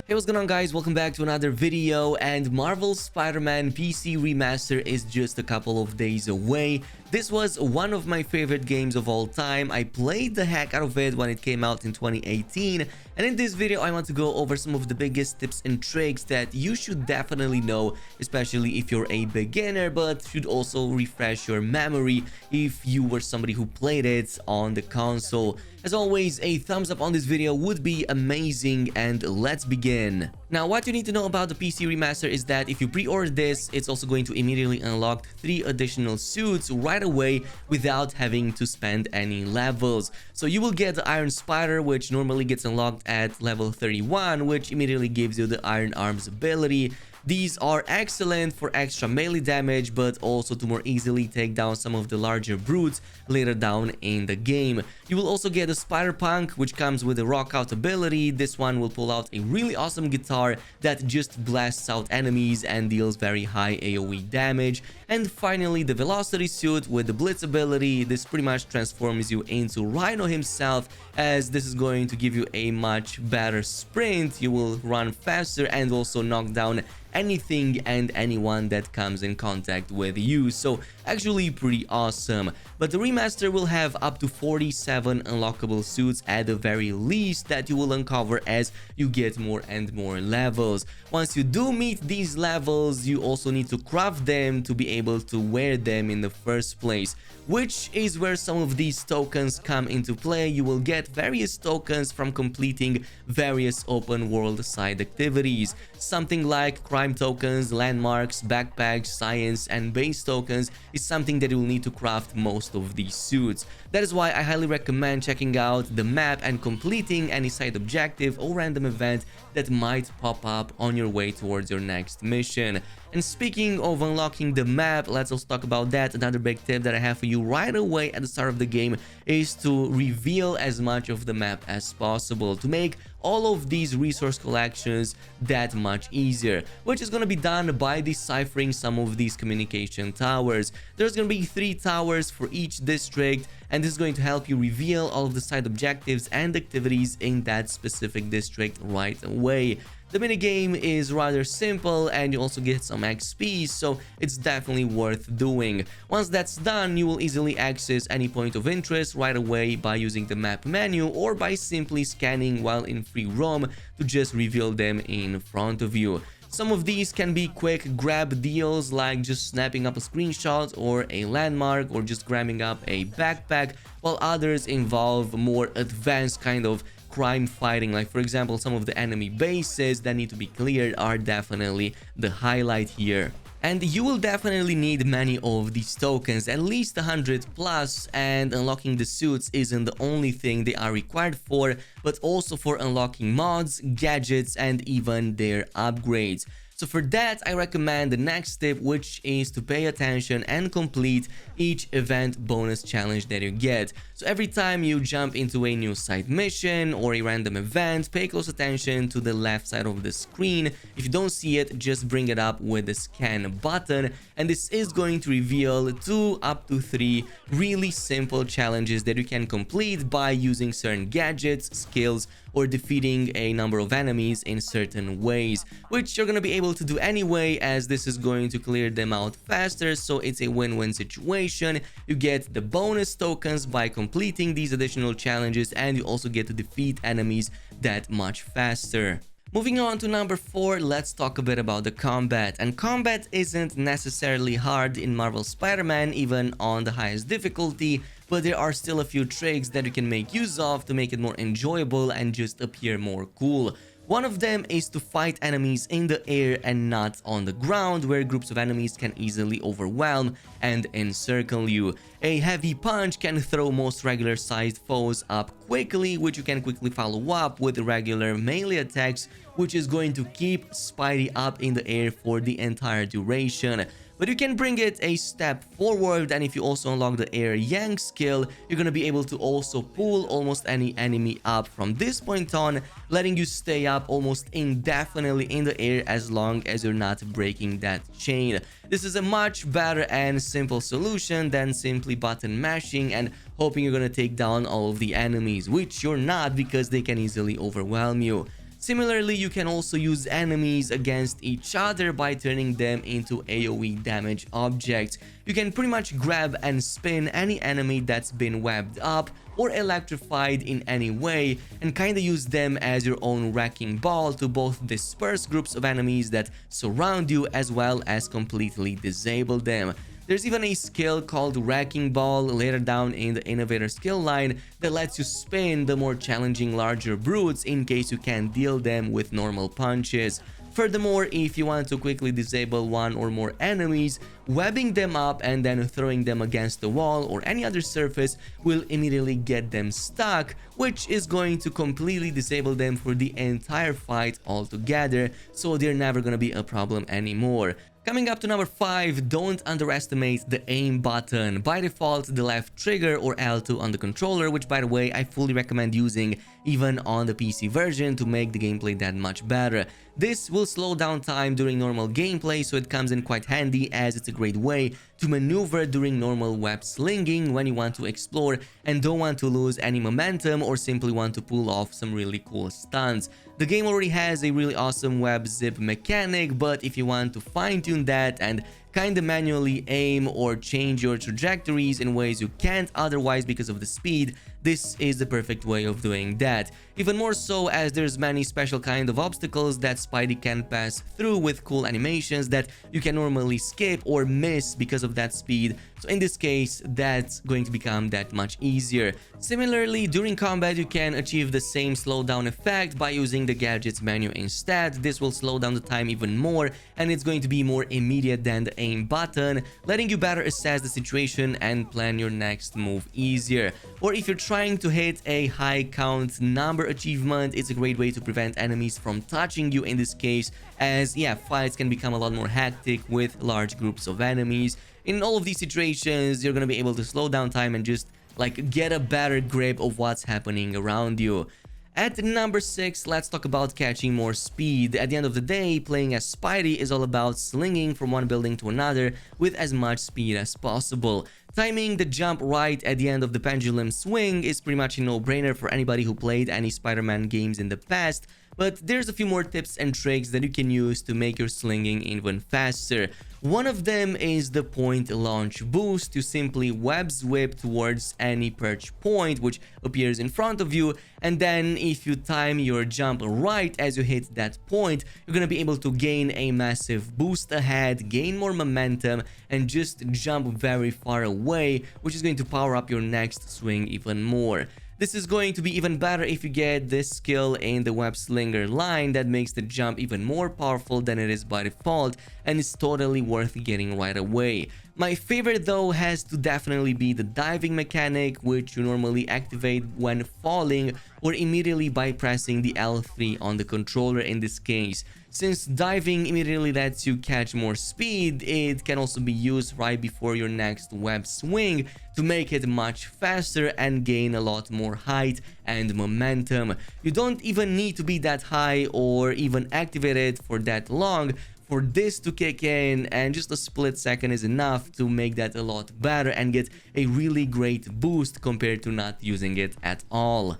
Hey, what's going on, guys? Welcome back to another video. And Marvel's Spider-Man PC remaster is just a couple of days away. This was one of my favorite games of all time. I played the heck out of it when it came out in 2018, and in this video I want to go over some of the biggest tips and tricks that you should definitely know, especially if you're a beginner, but should also refresh your memory if you were somebody who played it on the console. As always, a thumbs up on this video would be amazing, and let's begin. Now, what you need to know about the PC remaster is that if you pre-order this, it's also going to immediately unlock 3 additional suits right away without having to spend any levels. So you will get the Iron Spider, which normally gets unlocked at level 31, which immediately gives you the Iron Arms ability. These are excellent for extra melee damage, but also to more easily take down some of the larger brutes later down in the game. You will also get a Spider Punk, which comes with a rock out ability. This one will pull out a really awesome guitar that just blasts out enemies and deals very high AoE damage. And finally, the Velocity suit with the Blitz ability. This pretty much transforms you into Rhino himself, as this is going to give you a much better sprint. You will run faster and also knock down anything and anyone that comes in contact with you. So actually pretty awesome. But the remaster will have up to 47 unlockable suits at the very least that you will uncover as you get more and more levels. Once you do meet these levels, you also need to craft them to be able to wear them in the first place, which is where some of these tokens come into play. You will get various tokens from completing various open world side activities. Something like crime tokens, landmarks, backpacks, science, and base tokens is something that you will need to craft most of these suits. That is why I highly recommend checking out the map and completing any side objective or random event that might pop up on your way towards your next mission. And speaking of unlocking the map, let's also talk about that. Another big tip that I have for you right away at the start of the game is to reveal as much of the map as possible to make all of these resource collections that much easier, which is going to be done by deciphering some of these communication towers. There's going to be 3 towers for each district, and this is going to help you reveal all of the side objectives and activities in that specific district right away. The minigame is rather simple, and you also get some XP, so it's definitely worth doing. Once that's done, you will easily access any point of interest right away by using the map menu or by simply scanning while in free roam to just reveal them in front of you. Some of these can be quick grab deals, like just snapping up a screenshot or a landmark or just grabbing up a backpack, while others involve more advanced kind of crime fighting. Like, for example, some of the enemy bases that need to be cleared are definitely the highlight here. And you will definitely need many of these tokens, at least 100 plus, and unlocking the suits isn't the only thing they are required for, but also for unlocking mods, gadgets, and even their upgrades. So for that, I recommend the next tip, which is to pay attention and complete each event bonus challenge that you get. So every time you jump into a new side mission or a random event, pay close attention to the left side of the screen. If you don't see it, just bring it up with the scan button, and this is going to reveal 2 up to 3 really simple challenges that you can complete by using certain gadgets, skills, or defeating a number of enemies in certain ways, which you're going to be able to do anyway, as this is going to clear them out faster. So it's a win-win situation. You get the bonus tokens by completing these additional challenges, and you also get to defeat enemies that much faster. Moving on to number 4, let's talk a bit about the combat. And combat isn't necessarily hard in Marvel Spider-Man, even on the highest difficulty, but there are still a few tricks that you can make use of to make it more enjoyable and just appear more cool. One of them is to fight enemies in the air and not on the ground, where groups of enemies can easily overwhelm and encircle you. A heavy punch can throw most regular sized foes up quickly, which you can quickly follow up with regular melee attacks, which is going to keep Spidey up in the air for the entire duration. But you can bring it a step forward, and if you also unlock the air yank skill, you're gonna be able to also pull almost any enemy up from this point on, letting you stay up almost indefinitely in the air as long as you're not breaking that chain. This is a much better and simple solution than simply button mashing and hoping you're gonna take down all of the enemies, which you're not, because they can easily overwhelm you. Similarly, you can also use enemies against each other by turning them into AoE damage objects. You can pretty much grab and spin any enemy that's been webbed up or electrified in any way and kinda use them as your own wrecking ball to both disperse groups of enemies that surround you as well as completely disable them. There's even a skill called Wrecking Ball later down in the Innovator skill line that lets you spin the more challenging larger brutes in case you can't deal them with normal punches. Furthermore, if you want to quickly disable one or more enemies, webbing them up and then throwing them against the wall or any other surface will immediately get them stuck, which is going to completely disable them for the entire fight altogether, so they're never gonna be a problem anymore. Coming up to number 5, don't underestimate the aim button. By default, the left trigger or L2 on the controller, which by the way I fully recommend using even on the PC version to make the gameplay that much better. This will slow down time during normal gameplay, so it comes in quite handy as it's a great way to maneuver during normal web slinging when you want to explore and don't want to lose any momentum or simply want to pull off some really cool stunts. The game already has a really awesome web zip mechanic, but if you want to fine-tune that and kinda manually aim or change your trajectories in ways you can't otherwise because of the speed, this is the perfect way of doing that. Even more so as there's many special kind of obstacles that Spidey can pass through with cool animations that you can normally skip or miss because of that speed. So in this case, that's going to become that much easier. Similarly, during combat, you can achieve the same slowdown effect by using the gadgets menu instead. This will slow down the time even more, and it's going to be more immediate than the aim button, letting you better assess the situation and plan your next move easier. Or if you're trying to hit a high count number achievement, it's a great way to prevent enemies from touching you in this case, as yeah, fights can become a lot more hectic with large groups of enemies. In all of these situations, you're gonna be able to slow down time and just like get a better grip of what's happening around you. At number 6, let's talk about catching more speed. At the end of the day, playing as Spidey is all about slinging from one building to another with as much speed as possible. Timing the jump right at the end of the pendulum swing is pretty much a no-brainer for anybody who played any Spider-Man games in the past, but there's a few more tips and tricks that you can use to make your slinging even faster. One of them is the point launch boost. You simply web whip towards any perch point which appears in front of you, and then if you time your jump right as you hit that point, you're gonna be able to gain a massive boost ahead, gain more momentum, and just jump very far away, which is going to power up your next swing even more. This is going to be even better if you get this skill in the web slinger line that makes the jump even more powerful than it is by default, and it's totally worth getting right away. My favorite though has to definitely be the diving mechanic, which you normally activate when falling or immediately by pressing the L3 on the controller in this case. Since diving immediately lets you catch more speed, it can also be used right before your next web swing to make it much faster and gain a lot more height and momentum. You don't even need to be that high or even activate it for that long for this to kick in, and just a split second is enough to make that a lot better and get a really great boost compared to not using it at all.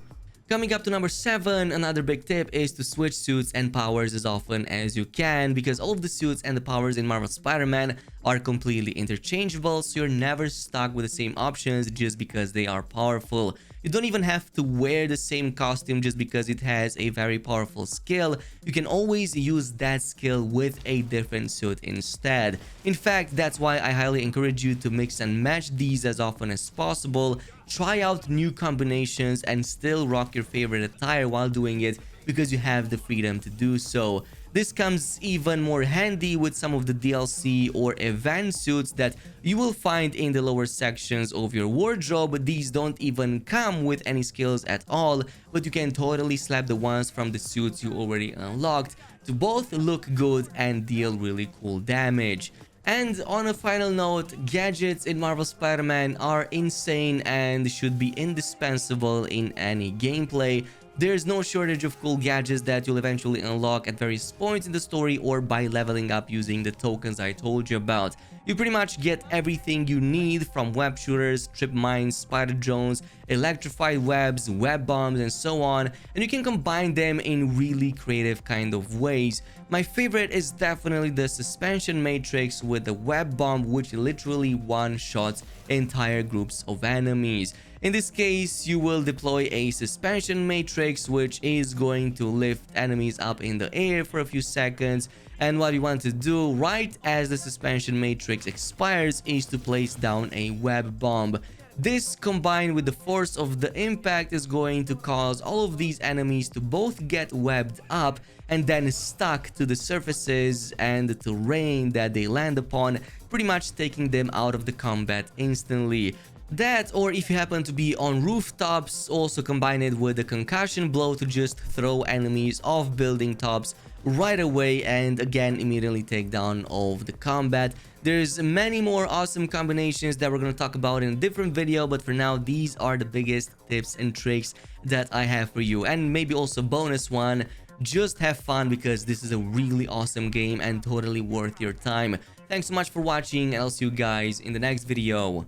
Coming up to number 7, another big tip is to switch suits and powers as often as you can, because all of the suits and the powers in Marvel Spider-Man are completely interchangeable, so you're never stuck with the same options just because they are powerful. You don't even have to wear the same costume just because it has a very powerful skill. You can always use that skill with a different suit instead. In fact, that's why I highly encourage you to mix and match these as often as possible. Try out new combinations and still rock your favorite attire while doing it, because you have the freedom to do so. This comes even more handy with some of the DLC or event suits that you will find in the lower sections of your wardrobe. These don't even come with any skills at all, but you can totally slap the ones from the suits you already unlocked to both look good and deal really cool damage. And on a final note, gadgets in Marvel Spider-Man are insane and should be indispensable in any gameplay. There's no shortage of cool gadgets that you'll eventually unlock at various points in the story or by leveling up using the tokens I told you about. You pretty much get everything you need from web shooters, trip mines, spider drones, electrified webs, web bombs, and so on, and you can combine them in really creative kind of ways. My favorite is definitely the suspension matrix with the web bomb, which literally one-shots entire groups of enemies. In this case, you will deploy a suspension matrix which is going to lift enemies up in the air for a few seconds, and what you want to do right as the suspension matrix expires is to place down a web bomb. This, combined with the force of the impact, is going to cause all of these enemies to both get webbed up and then stuck to the surfaces and the terrain that they land upon, pretty much taking them out of the combat instantly. That, or if you happen to be on rooftops, also combine it with the concussion blow to just throw enemies off building tops right away and again immediately take down all of the combat. There's many more awesome combinations that we're going to talk about in a different video, but for now these are the biggest tips and tricks that I have for you, and maybe also bonus one. Just have fun because this is a really awesome game and totally worth your time. Thanks so much for watching, and I'll see you guys in the next video.